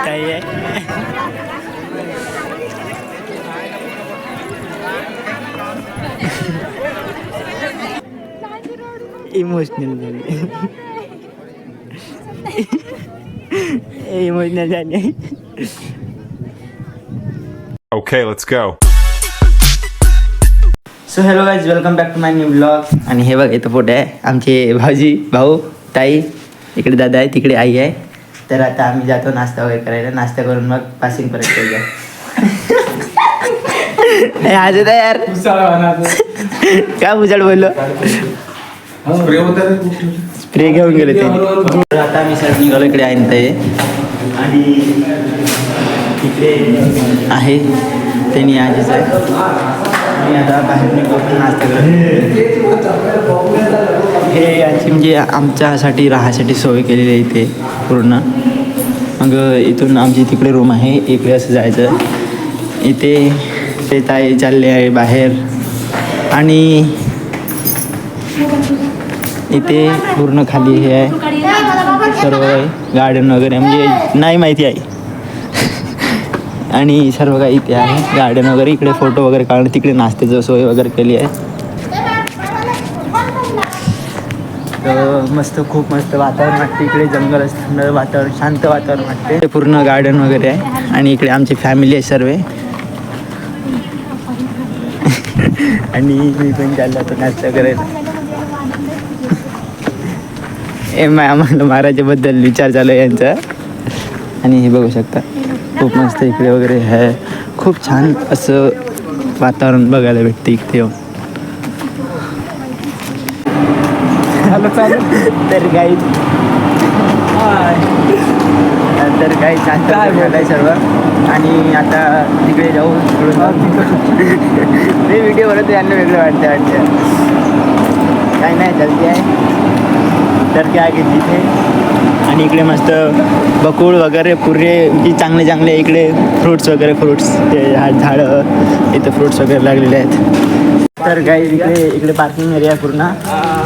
ताई आहे. इमोशनल झाली. इमोशनल झाली. Okay, let's go. So hello guys, welcome back to my new blog. आणि हे बघ इथं फोटो आहे आमचे भाऊ ताई. इकडे दादा आहे, तिकडे आई आहे. तर आता आम्ही जातो नाश्ता वगैरे करायला. नाश्ता करून मग पासिंग परत करूया. आज होता यार काय उजाड बोललो. स्प्रे घेऊन गेले ते. तर आता आम्ही सर निघालो. इकडे आहे ना ताई आणि इकडे आहे त्यांनी आजीच आहे. आणि आता बाहेर निघतो नाश्ता करत. हे यांची म्हणजे आमच्यासाठी राहायसाठी सोय केलेली आहे इथे पूर्ण. मग इथून आमची तिकडे रूम आहे, इकडे असं जायचं. इथे ते ताई चालले आहे बाहेर. आणि इथे पूर्ण खाली हे आहे सर्व गार्डन वगैरे, म्हणजे नाही माहिती आहे. आणि सर्व काही इथे आहे गार्डन वगैरे. इकडे फोटो वगैरे काढणं, तिकडे नाश्त्याची सोय वगैरे केली आहे. तर मस्त, खूप मस्त वातावरण वाटते इकडे. जंगल थंड वातावरण, शांत वातावरण वाटते. पूर्ण गार्डन वगैरे आहे. आणि इकडे आमची फॅमिली आहे सर्व. आणि मी पण चाललो होतो नाश्ता करायला. आम्हाला महाराजाबद्दल विचार चालू आहे यांचा. आणि हे बघू शकता खूप मस्त इकडे वगैरे आहे. खूप छान असं वातावरण बघायला भेटते इकडे. तर काही शांत झालं आहे सर्व. आणि आता तिकडे जाऊ. मी व्हिडिओ बनवतो, यांना वेगळं वाटतं. काही नाही, जल्दी आहे तर काय की तिथे. आणि इकडे मस्त बकुळ वगैरे पुरे म्हणजे चांगले इकडे फ्रूट्स ते झाडं, इथं फ्रूट्स वगैरे लागलेले आहेत. तर काही इकडे पार्किंग एरिया पूर्ण.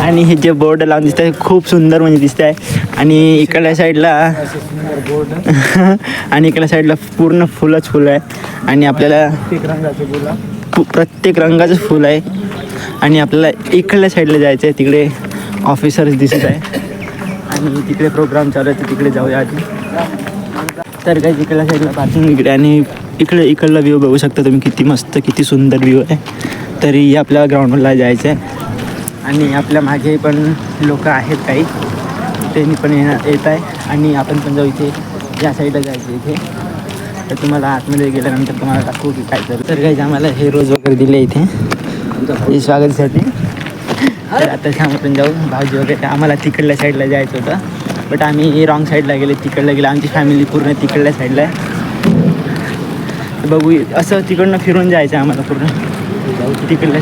आणि हे जे बोर्ड लावून दिसत आहे खूप सुंदर म्हणजे दिसत आहे. आणि इकडल्या साईडला पूर्ण फुलंच फुलं आहे. आणि आपल्याला प्रत्येक रंगाचं फुल आहे. आणि आपल्याला इकडल्या साईडला जायचं आहे, तिकडे ऑफिसर्स दिसत आहे. आणि तिकडे प्रोग्राम चालू आहे, तिकडे जाऊया आधी. तर काही इकडल्या साईडला पार्किंग इकडे. आणि इकडला व्ह्यू बघू शकता तुम्ही, किती मस्त, किती सुंदर व्ह्यू आहे. तरी आपल्याला ग्राउंडला जायचं आहे. आणि आपल्या मागे पण लोक आहेत काही, त्यांनी पण येत आहे. आणि आपण पण जाऊ इथे, या साईडला जायचं इथे. तर तुम्हाला आतमध्ये गेल्यानंतर तुम्हाला दाखवू की काय तर काही आम्हाला हे रोज वगैरे दिले इथे स्वागतासाठी. तर आता आपण जाऊ. भाऊजी वगैरे, आम्हाला तिकडल्या साईडला जायचं होतं, बट आम्ही रॉंग साईडला गेले, तिकडला गेलो. आमची फॅमिली पूर्ण तिकडल्या साईडला आहे. बघू, असं तिकडनं फिरून जायचं आहे आम्हाला पूर्ण. तिकडल्या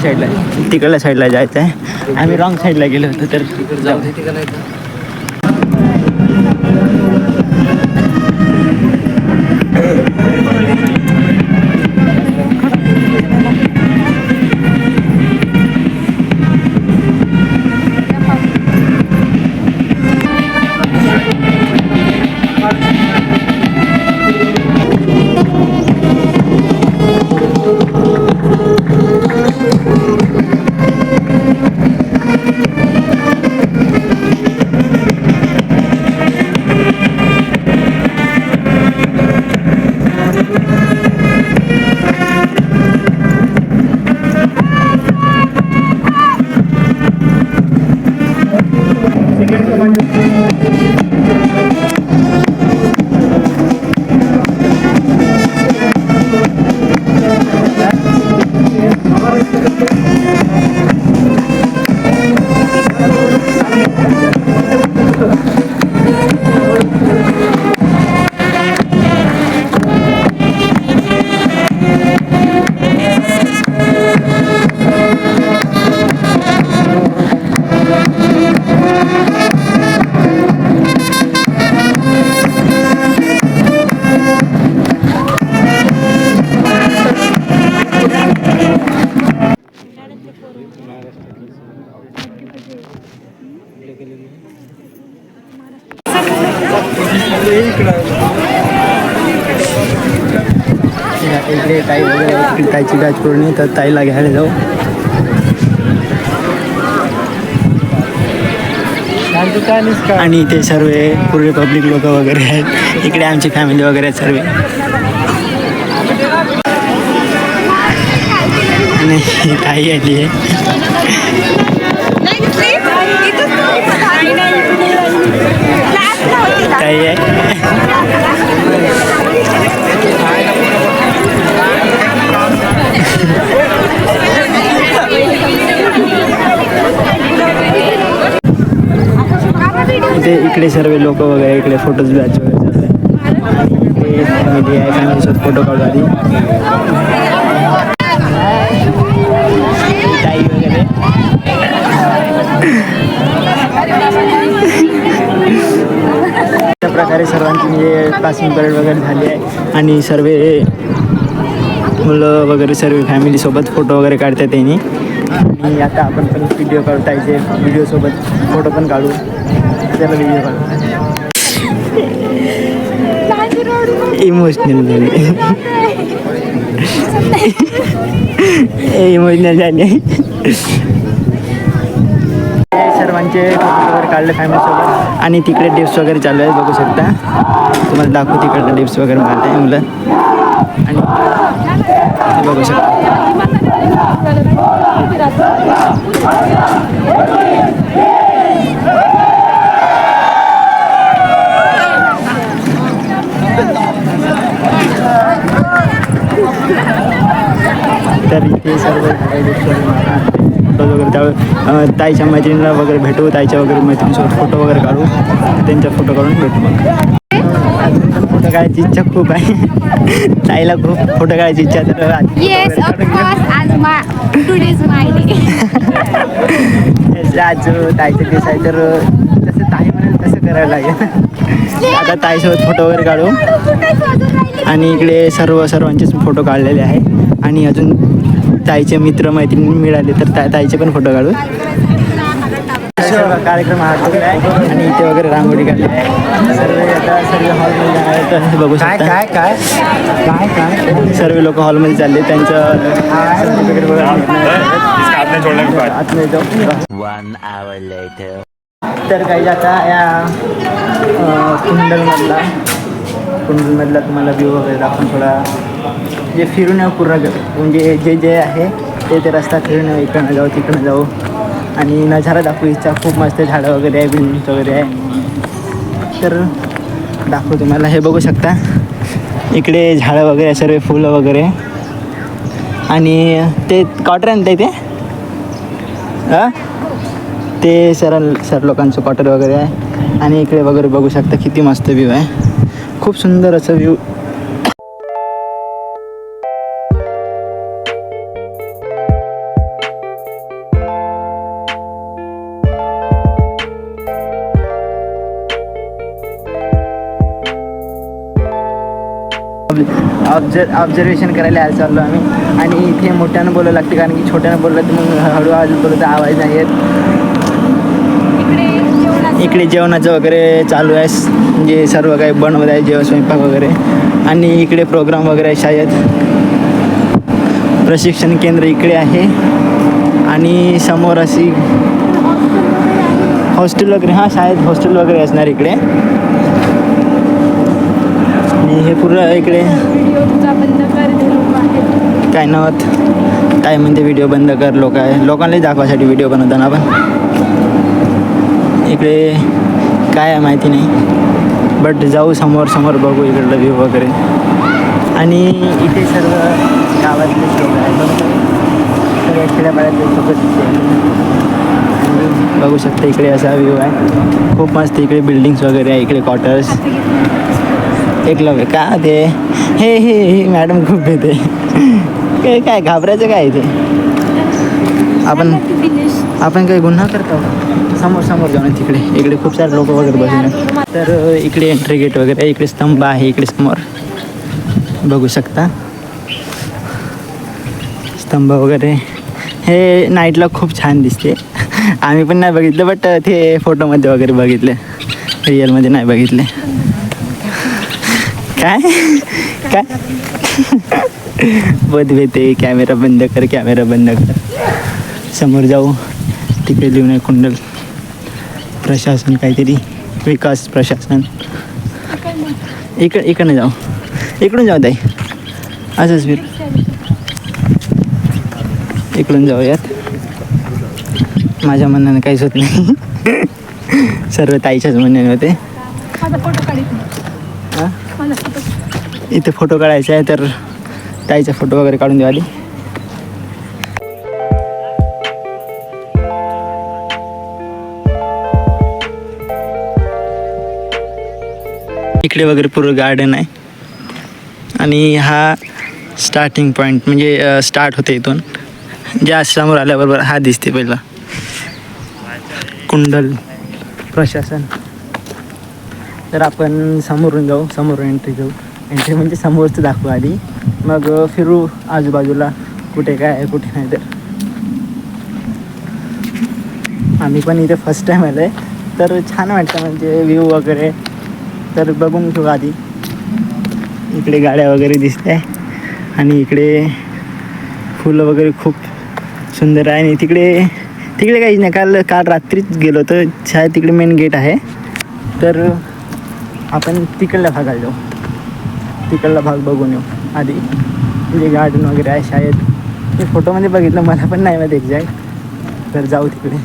साईडला जायचं आहे. आम्ही रॉंग साईडला गेलो होतो. तर जाऊ. इकडे ताई वगैरे इकडे ताईची बॅच पूर्ण तर ताईला घ्यायला जाऊ. आणि इथे सर्व पूर्ण पब्लिक लोक वगैरे आहेत. इकडे आमची फॅमिली वगैरे आहेत सर्व. आणि ही ताई आली आहे. ताई आहे. इकडे सर्व लोक वगैरे इकडे फोटोज बॅच वगैरे चालले. फॅमिली आहे, फॅमिलीसोबत फोटो काढू आधी. ताई वगैरे अशा प्रकारे सर्वांची म्हणजे पासिंग परेड वगैरे झाली आहे आणि सर्व मुलं वगैरे सर्व फॅमिलीसोबत फोटो वगैरे काढतात त्यांनी. आणि आता आपण पण व्हिडिओ काढू, ताईचे व्हिडिओसोबत फोटो पण काढू. त्याला व्हिडिओ काढू. इमोशनल झाले, इमोशनल झाले. सर्वांचे फोटो वगैरे काढले फॅमिलीसोबत. आणि तिकडे डिप्स वगैरे चालू आहेत, बघू शकता. तुम्हाला दाखवू तिकडे डिप्स वगैरे मारत आहे मुलं. आणि बघू शकता तर इथे सर्व फोटो वगैरे त्यावेळी ताईच्या मैत्रिणीला वगैरे भेटू, ताईच्या वगैरे मैत्रिणीसोबत फोटो वगैरे काढू, त्यांच्या फोटो काढून भेटू. मग अजून पण फोटो काढायची इच्छा खूप आहे. ताईला खूप फोटो काढायची इच्छा. तर आज ताईचं केस आहे तर जसं ताई म्हणेल तसं करायला लागेल. आता ताईसोबत फोटो वगैरे काढू. आणि इकडे सर्वांचेच फोटो काढलेले आहे. आणि अजून ताईचे मित्र मैत्रिणी मिळाले तर ताईचे पण फोटो काढू. कार्यक्रम आटोपला आहे आणि इथे वगैरे रांगोळी काढली आहे. सर्व आता सर्व हॉलमध्ये जाणार आहेत तर बघू शकता. काय सर्व लोक हॉलमध्ये चालले. त्यांचं तर काही आता या कुंडलमधला तुम्हाला व्ह्यू वगैरे दाखवून थोडा जे फिरून येऊ पूर्ण म्हणजे जे आहे ते रस्ता फिरून येऊ. इकडनं जाऊ तिकडनं जाऊ आणि नजारा दाखवू इच्छा. खूप मस्त झाडं वगैरे आहे, बिल्डिंग्स वगैरे आहे. तर दाखवू तुम्हाला. हे बघू शकता इकडे झाडं वगैरे सर्व फुलं वगैरे. आणि ते क्वार्टर आहे ना ते ते सर लोकांचं क्वार्टर वगैरे आहे. आणि इकडे वगैरे बघू शकता किती मस्त व्ह्यू आहे. खूप सुंदर असं व्ह्यू. ऑब्झर्वेशन करायला यायला चाललो आम्ही. आणि इथे मोठ्यानं बोलावं लागते कारण की छोट्यानं बोललं तर मग हळू आवाज बोललं तर आवाज नाही येत. इकडे जेवणाचं वगैरे चालू आहे म्हणजे सर्व काही बनवत आहे जेवण स्वयंपाक वगैरे. आणि इकडे प्रोग्राम वगैरे आहे शाळेत. प्रशिक्षण केंद्र इकडे आहे. आणि समोर अशी हॉस्टेल वगैरे शाळेत हॉस्टेल वगैरे असणार इकडे. आणि हे पूर्ण इकडे काय नव्हत काय म्हणते व्हिडिओ बंद कर लोकांनाही दाखवायसाठी व्हिडिओ बनवताना आपण. इकडे काय आहे माहिती नाही बट जाऊ समोर बघू इकडलं व्ह्यू वगैरे. आणि इथे सर्व गावातले लोक आहेत, सर्व खेड्यापाड्यातले सोबत बघू शकता. इकडे असा व्ह्यू आहे खूप मस्त. इकडे बिल्डिंग्स वगैरे आहे, इकडे क्वार्टर्स. एकलव्य का ते हे मॅडम खूप येते. काय घाबरायचं काय इथे. आपण काही गुन्हा करतो. समोर जाऊन तिकडे इकडे खूप सारे लोक वगैरे बसले. तर इकडे एंट्री गेट वगैरे. इकडे स्तंभ आहे इकडे समोर बघू शकता. स्तंभ वगैरे हे नाईटला खूप छान दिसते. आम्ही पण नाही बघितलं बट ते फोटोमध्ये वगैरे बघितले, रिअलमध्ये नाही बघितले. काय बद भेते कॅमेरा बंद कर, कॅमेरा बंद कर. समोर जाऊ, तिकडे लिहून आहे कुंडल प्रशासन काहीतरी, विकास प्रशासन. इकडनं जाऊ, इकडून जाऊ ताई, असंच फिर इकडून जाऊयात. माझ्या म्हणण्यानं काहीच होत नाही. सर्व ताईच्याच म्हणण्याने होते. इथे फोटो काढायचा आहे तर ताईचा फोटो वगैरे काढून देऊ आधी. इकडे वगैरे पूर्ण गार्डन आहे आणि हा स्टार्टिंग पॉईंट म्हणजे स्टार्ट होते इथून. ज्या समोर आल्याबरोबर हा दिसते पहिला कुंडल प्रशासन. तर आपण समोरून जाऊ, समोरून एंट्री घेऊ. एंट्री म्हणजे समोरचं दाखवू आधी, मग फिरू आजूबाजूला कुठे काय आहे कुठे नाही. तर आम्ही पण इथे फर्स्ट टाईम आलो आहे तर छान वाटतं म्हणजे व्ह्यू वगैरे. तर बघून घेऊ आधी. इकडे गाड्या वगैरे दिसत आहे आणि इकडे फुलं वगैरे खूप सुंदर आहे. आणि तिकडे काहीच नाही. काल रात्रीच गेलो तर शायद तिकडे मेन गेट आहे. तर आपण तिकडल्या भागाला जाऊ, तिकडला भाग बघून येऊ आधी. म्हणजे गार्डन वगैरे आहे शायद, मी फोटोमध्ये बघितलं, मला पण नाही माहिती एक्झॅक्ट. तर जाऊ तिकडे.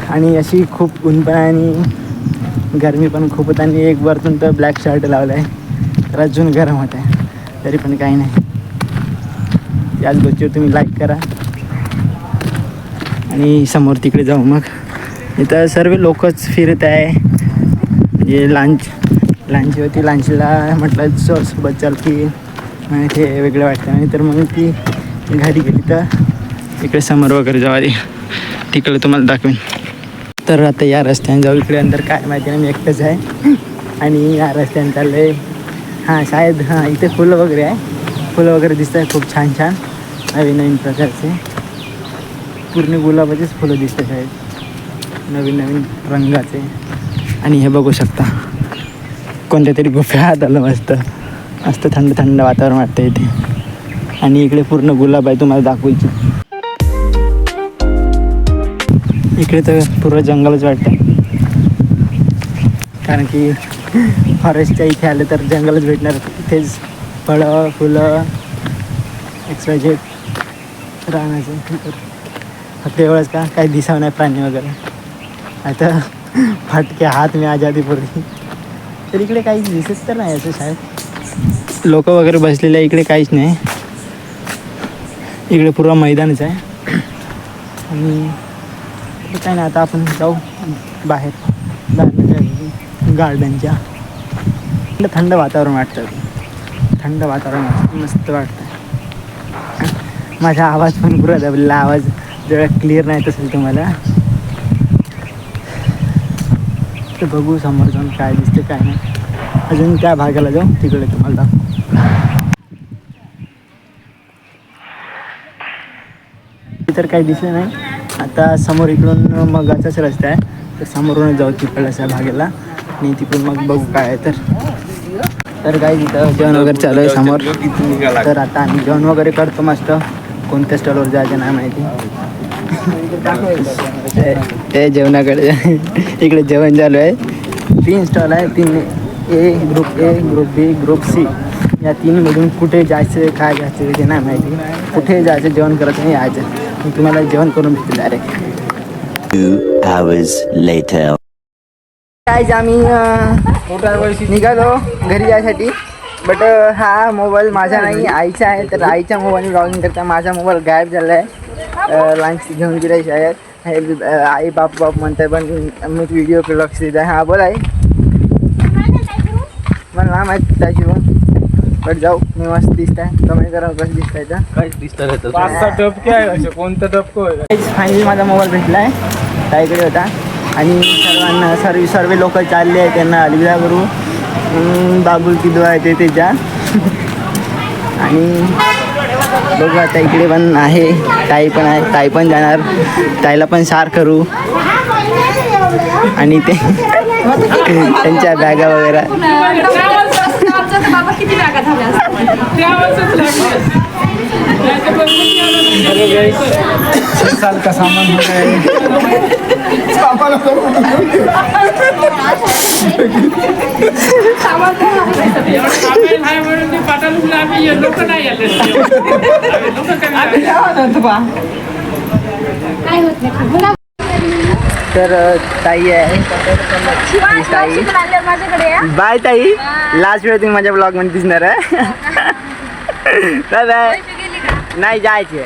आणि अशी खूप ऊन पण आहे आणि गरमी पण खूप होत. आणि एक वरतून तर ब्लॅक शर्ट लावला आहे तर अजून गरम होत आहे. तरी पण काही नाही, याच गोष्टीवर तुम्ही लाईक करा. आणि समोर तिकडे जाऊ. मग इथं सर्व लोकच फिरत आहे. म्हणजे लांची होती, लांचीला म्हटलं सोबत चाल की ते वेगळं वाटतं. आणि तर मग ती घरी गेली. तर इकडे समोर वगैरे जाऊ आधी, तिकडे तुम्हाला दाखवेन. तर आता या रस्त्याने जाऊ. इकडे अंदर काय माहिती नाही, मी एकटंच आहे. आणि या रस्त्याने चाललं आहे. हां शायद हां इथे फुलं वगैरे आहे, फुलं वगैरे दिसत आहे खूप छान छान नवीन नवीन प्रकारचे. पूर्ण गुलाबाचेच फुलं दिसतात शायद, नवीन नवीन रंगाचे. आणि हे बघू शकता कोणत्या तरी गुफ्यात आलं. मस्त थंड थंड वातावरण वाटतं इथे. आणि इकडे पूर्ण गुलाब आहे, तुम्हाला दाखवायची. इकडे तर पूर्ण जंगलच वाटतं, कारण की फॉरेस्टच्या इथे आले तर जंगलच भेटणार. इथेच फळं फुलं एक्सट्राचे राहण्याचं. तर फक्त एवढंच का काही दिसावं नाही प्राणी वगैरे. आता फटके हात मी आजादीपूर्वी. तर इकडे काहीच दिसत तर नाही असं शायद. लोक वगैरे बसलेले आहे, इकडे काहीच नाही. इकडे पूर्ण मैदानच आहे. आणि काय नाही, आता आपण जाऊ बाहेर गार्डनच्या. इकडे थंड वातावरण वाटतं, थंड वातावरण मस्त वाटतं. माझा आवाज पण पुरा दबलेला, आवाज जरा क्लिअर नाही असेल तुम्हाला. तर बघू समोर जाऊन काय दिसते काय नाही. अजून त्या भागाला जाऊ, तिकडे तुम्हाला दाखवू. तर काही दिसलं नाही. आता समोर इकडून मगाचाच रस्ता आहे, तर समोरूनच जाऊ तिकडल्या भागाला. आणि तिकडून मग बघू काय आहे. तर काही तिथं जेवण वगैरे चालू आहे समोर. तर आता आम्ही जेवण वगैरे करतो मस्त. कोणत्या स्टॉलवर जायचं नाही माहिती. ते जेवणाकडे इकडे जेवण चालू आहे. 3 स्टॉल आहे, 3 ए, ग्रुप बी, ग्रुप सी. या 3मधून कुठे जायचं काय जायचं ते नाही माहिती. कुठे जायचं जेवण करायचं नाही यायचं. मी तुम्हाला जेवण करून भेटतो डायरेक्ट. 2 hours later. काय आम्ही निघालो घरी जायसाठी. बट हा मोबाईल माझा नाही, आईचा आहे. तर आईच्या मोबाईल ब्राउझिंग करता माझा मोबाईल गायब झाला आहे. लंच घेऊन गेला शायद. हे आई बाप म्हणताय पण मी व्हिडिओ लक्ष देत आहे. हां बोल आई. मला ना माहीत त्याची बट जाऊ. मी मस्त दिसत आहे, कमेंट करा कसं दिसत आहे. काहीच दिसत कोणतं टपकं आहे. फायनली माझा मोबाईल भेटला आहे, ताईकडे होता. आणि सर्वांना सर्व लोक चालले आहेत, त्यांना अलविदा करू. बाबुल की दुआ आहे त्याच्या. आणि बघू आता इकडे पण आहे, ताई पण आहे. ताई पण जाणार, ताईला पण सार करू. आणि ते त्यांच्या बॅगा वगैरे अरे guys, 6 साल का सामान हो गया है. तर ताई आहे ताई. बाय ताई. लास्ट वेळ तुम्ही माझ्या ब्लॉग मध्ये दिसणार आहे. Bye bye. नाही जायचे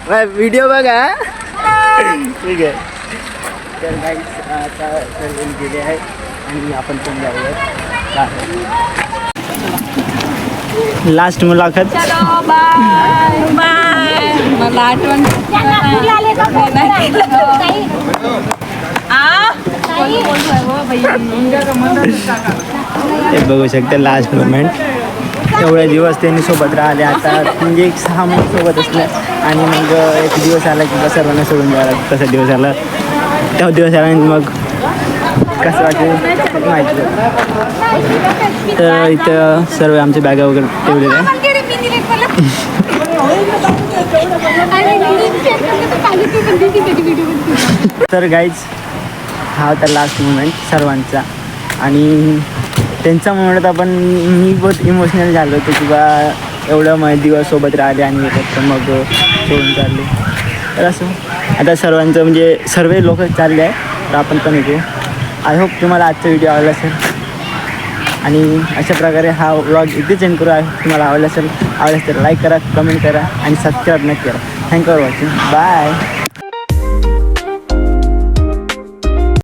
व्हिडिओ बघा. ठीक आहे. तर गाईस आता सर्व गेले आहे आणि आपण पण जाऊया. लास्ट मुलाखत. मला आठवण ते बघू शकते लास्ट मोमेंट. एवढे दिवस त्यांनी सोबत राहिले. आता म्हणजे एक 6 महिने सोबत असले आणि मग एक दिवस आला की सर्वांना सोडून द्यायला. कसा दिवस आला तेव्हा दिवस आला आणि मग कसं वाटेल माहिती. तर इथं सर्व आमच्या बॅगा वगैरे ठेवलेल्या आहे. तर गाईज हा होता लास्ट मोमेंट सर्वांचा आणि त्यांचा मोमेंट आपण मी बहुत इमोशनल झालो होतो की बा एवढं दिवस सोबत राहिले आणि फक्त मग सोडून चालले. तर असं आता सर्वांचं म्हणजे सर्व लोक चालले आहे. तर आपण पण येतो. आय होप तुम्हाला आजचा व्हिडिओ आवडला असेल आणि अशा प्रकारे हा व्लॉग इथेच एंड करू. तुम्हाला आवडला असेल तर लाईक करा, कमेंट करा आणि सबस्क्राईब नक्की करा. Thank you for watching. बाय.